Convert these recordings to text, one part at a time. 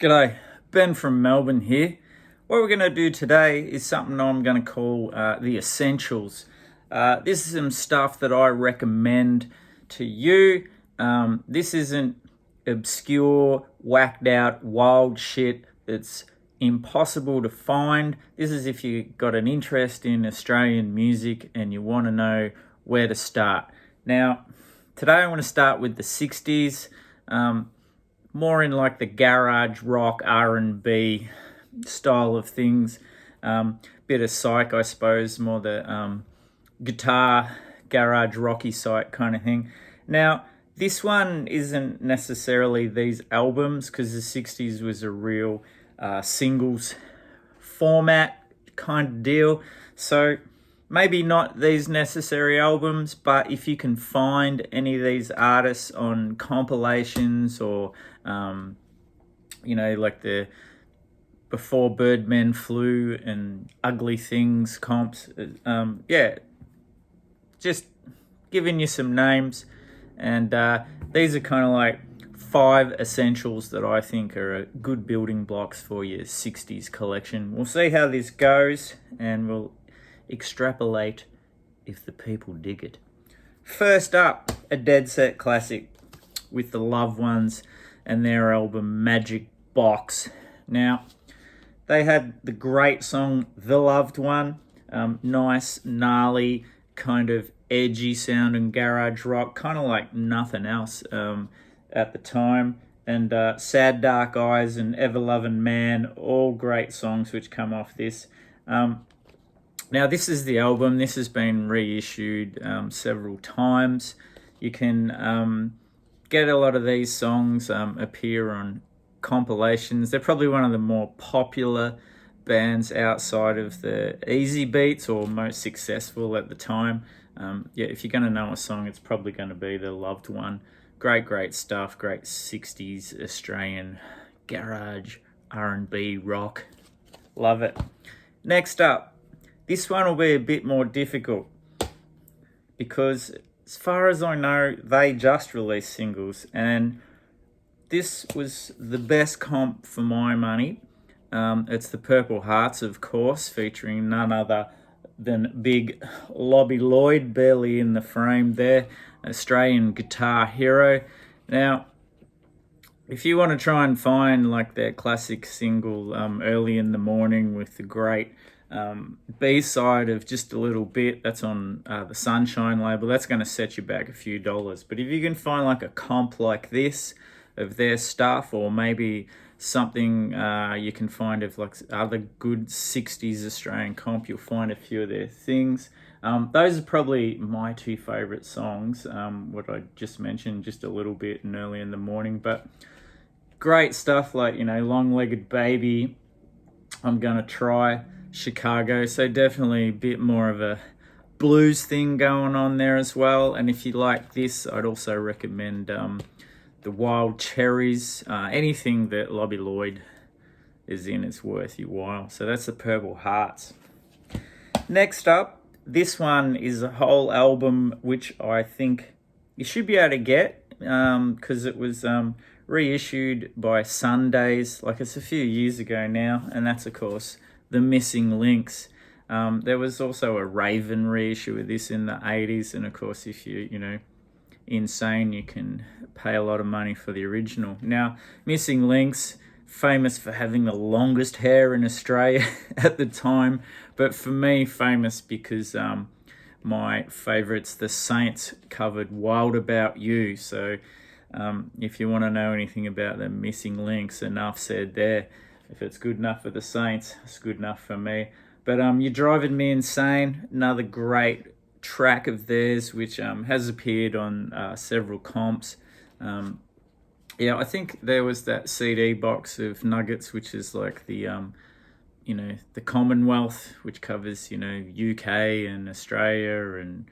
G'day, Ben from Melbourne here. What we're going to do today is something I'm going to call the essentials. This is some stuff that I recommend to you. This isn't obscure, whacked out, wild shit that's impossible to find. This is if you got an interest in Australian music and you want to know where to start. Now, today I want to start with the 60s. More in like the garage rock, R&B style of things. Bit of psych, I suppose, more the guitar, garage rocky psych kind of thing. Now, this one isn't necessarily these albums because the 60s was a real singles format kind of deal. So maybe not these necessary albums, but if you can find any of these artists on compilations or like the Before Birdmen Flew and Ugly Things comps, just giving you some names. And these are kind of like 5 essentials that I think are good building blocks for your 60s collection. We'll see how this goes and we'll extrapolate if the people dig it. First up, a dead set classic with the Loved Ones and their album Magic Box. Now, they had the great song The Loved One, nice, gnarly, kind of edgy sounding garage rock, kind of like nothing else at the time. And Sad Dark Eyes and Ever Loving Man, all great songs which come off this. Now, this is the album. This has been reissued several times. You can get a lot of these songs appear on compilations. They're probably one of the more popular bands outside of the Easybeats, or most successful at the time. If you're going to know a song, it's probably going to be The Loved One. Great stuff. Great 60s Australian garage R&B rock. Love it. Next up. This one will be a bit more difficult because, as far as I know, they just released singles, and this was the best comp for my money. It's the Purple Hearts, of course, featuring none other than big Lobby Lloyd, barely in the frame there, Australian guitar hero. Now, if you want to try and find like their classic single, Early in the Morning, with the great B-side of Just a Little Bit, that's on the Sunshine label, that's going to set you back a few dollars. But if you can find like a comp like this of their stuff, or maybe something you can find of like other good 60s Australian comp, you'll find a few of their things. Those are probably my 2 favorite songs, what I just mentioned, Just a Little Bit and Early in the Morning. But great stuff like, Long-Legged Baby, I'm Gonna Try, Chicago. So definitely a bit more of a blues thing going on there as well. And if you like this, I'd also recommend the Wild Cherries. Anything that Lobby Lloyd is in is worth your while. So that's the Purple Hearts. Next up, this one is a whole album which I think you should be able to get because it was reissued by Sundays. Like, it's a few years ago now, and that's of course The Missing Links. There was also a Raven reissue of this in the 80s, and of course if you insane, you can pay a lot of money for the original. Now, Missing Links, famous for having the longest hair in Australia at the time, but for me famous because my favourites, the Saints, covered Wild About You. So if you want to know anything about the Missing Links, enough said there. If it's good enough for the Saints, it's good enough for me. But You're Driving Me Insane, another great track of theirs, which has appeared on several comps. I think there was that CD box of Nuggets, which is like the the Commonwealth, which covers UK and Australia and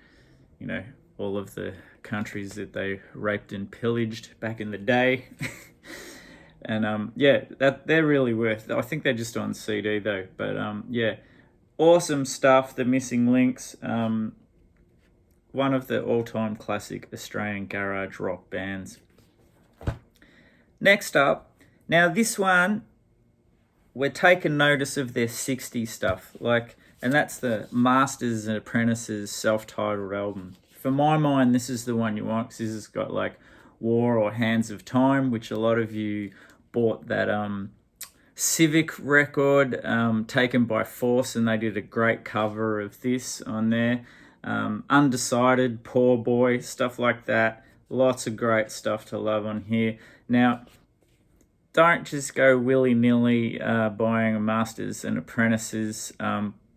all of the countries that they raped and pillaged back in the day. And that they're really worth. I think they're just on CD though. But awesome stuff. The Missing Links, one of the all-time classic Australian garage rock bands. Next up Now this one, we're taking notice of their 60s stuff, and that's the Masters and Apprentices self-titled album. For my mind, this is the one you want, because this has got like War or Hands of Time, which a lot of you bought that Civic record taken by Force, and they did a great cover of this on there. Undecided, Poor Boy, stuff like that. Lots of great stuff to love on here. Now, don't just go willy-nilly buying a Masters and Apprentices.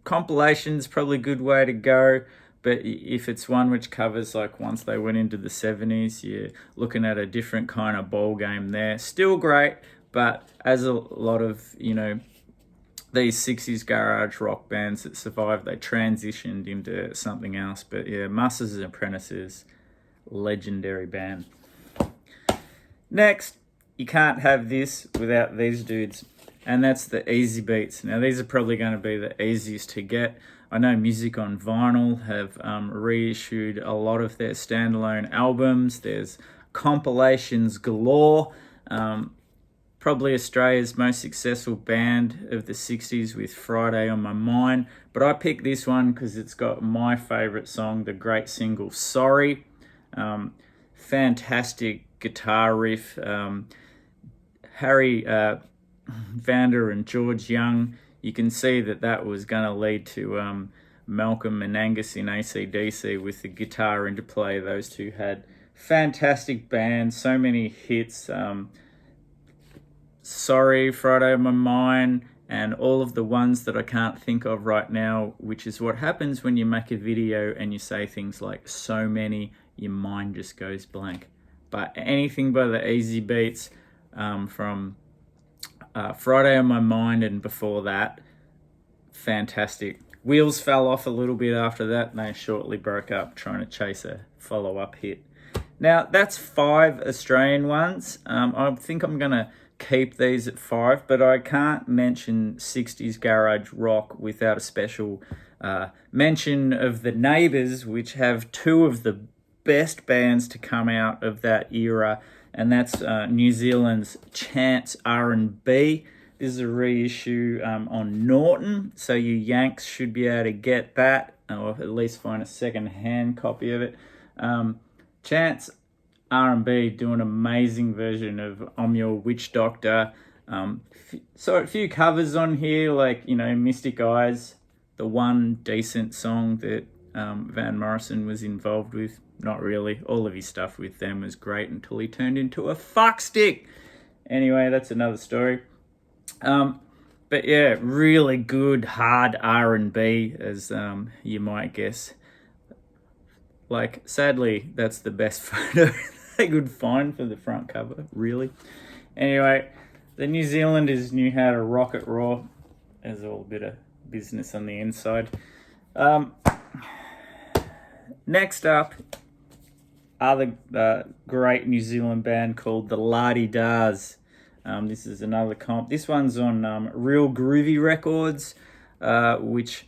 Compilations, probably a good way to go. But if it's one which covers like once they went into the 70s, you're looking at a different kind of ball game there. Still great, but as a lot of, these 60s garage rock bands that survived, they transitioned into something else. But yeah, Masters and Apprentices, legendary band. Next, you can't have this without these dudes, and that's the Easybeats. Now, these are probably going to be the easiest to get. I know Music on Vinyl have reissued a lot of their standalone albums. There's compilations galore. Probably Australia's most successful band of the 60s with Friday on My Mind. But I picked this one because it's got my favourite song, the great single Sorry. Fantastic guitar riff. Harry Vander and George Young, you can see that was going to lead to Malcolm and Angus in AC/DC with the guitar interplay those two had. Fantastic band, so many hits. Sorry, Friday on My Mind, and all of the ones that I can't think of right now, which is what happens when you make a video and you say things like so many, your mind just goes blank. But anything by the Easybeats, from Friday on My Mind and before that, fantastic. Wheels fell off a little bit after that, and they shortly broke up trying to chase a follow-up hit. Now, that's 5 Australian ones. I think I'm going to keep these at 5, but I can't mention 60s garage rock without a special mention of the Neighbours, which have 2 of the best bands to come out of that era, and that's New Zealand's Chance R&B. This is a reissue on Norton, so you Yanks should be able to get that, or at least find a second-hand copy of it. Chance R&B do an amazing version of I'm Your Witch Doctor. So a few covers on here, like, Mystic Eyes, the one decent song that Van Morrison was involved with. Not really. All of his stuff with them was great until he turned into a fuckstick. Anyway, that's another story. But yeah, really good hard R&B, as you might guess. Like, sadly, that's the best photo they could find for the front cover, really. Anyway, the New Zealanders knew how to rock it raw. There's all a bit of business on the inside. Next up, other great New Zealand band called the La-Di-Dahs. This is another comp. This one's on Real Groovy Records, which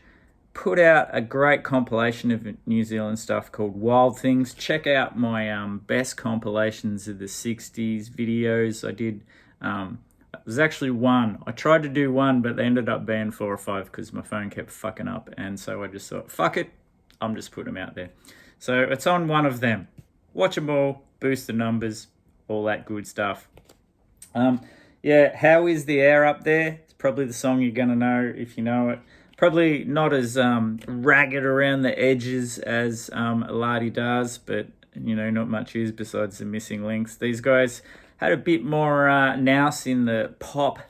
put out a great compilation of New Zealand stuff called Wild Things. Check out my best compilations of the 60s videos I did. It was actually one. I tried to do one, but they ended up being 4 or 5 because my phone kept fucking up. And so I just thought, fuck it, I'm just putting them out there. So it's on one of them. Watch them all, boost the numbers, all that good stuff. Yeah, How Is the Air Up There? It's probably the song you're going to know if you know it. Probably not as ragged around the edges as La-Di-Dahs, but, not much is besides the missing links. These guys had a bit more nous in the pop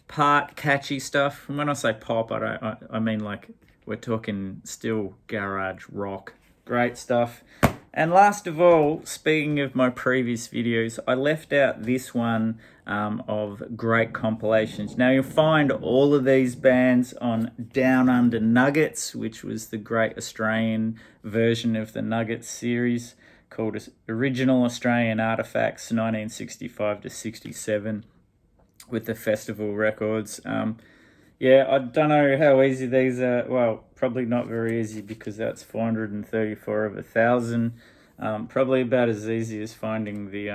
part, catchy stuff. And when I say pop, I mean like we're talking still garage rock. Great stuff. And last of all, speaking of my previous videos, I left out this one of great compilations. Now, you'll find all of these bands on Down Under Nuggets, which was the great Australian version of the Nuggets series called Original Australian Artifacts 1965 to 67 with the Festival Records. Yeah, I don't know how easy these are. Well, probably not very easy because that's 434 of 1,000. Probably about as easy as finding the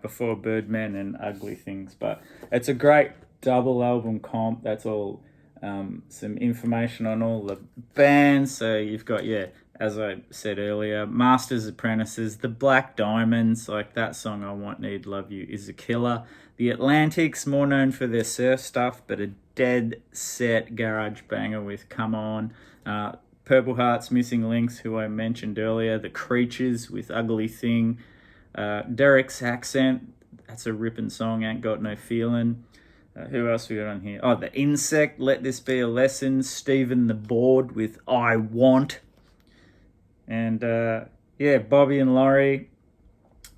before Birdman and Ugly Things. But it's a great double album comp. That's all some information on all the bands. So you've got, as I said earlier, Masters Apprentices, the Black Diamonds, like that song I Want, Need, Love You is a killer. The Atlantics, more known for their surf stuff, but a dead set garage banger with Come On. Purple Heart's Missing Links, who I mentioned earlier. The Creatures with Ugly Thing. Derek's Accent, that's a ripping song, Ain't Got No Feeling. Who else we got on here? Oh, The Insect, Let This Be a Lesson. Stephen the Board with I Want. And Bobby and Laurie,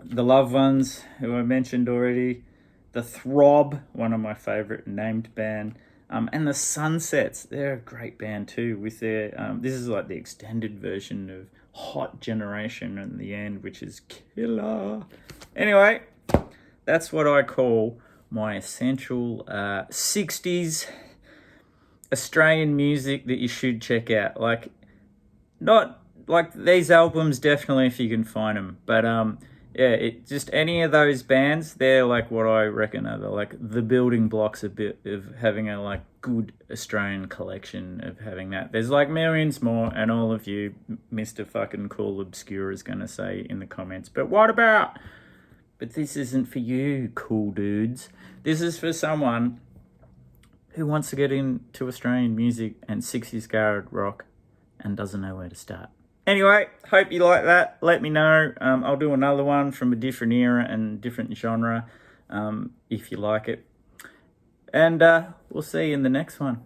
The Loved Ones, who I mentioned already. The Throb, one of my favourite named band. And the Sunsets, they're a great band too, with their, this is like the extended version of Hot Generation in the end, which is killer. Anyway, that's what I call my essential 60s Australian music that you should check out. Like, not like these albums, definitely if you can find them, but just any of those bands, they're like what I reckon are like the building blocks a bit of having a like good Australian collection of having that. There's like millions more, and all of you, Mr. fucking Cool Obscure, is going to say in the comments, but what about? But this isn't for you, cool dudes. This is for someone who wants to get into Australian music and 60s garage rock and doesn't know where to start. Anyway, hope you like that. Let me know. I'll do another one from a different era and different genre if you like it. And we'll see you in the next one.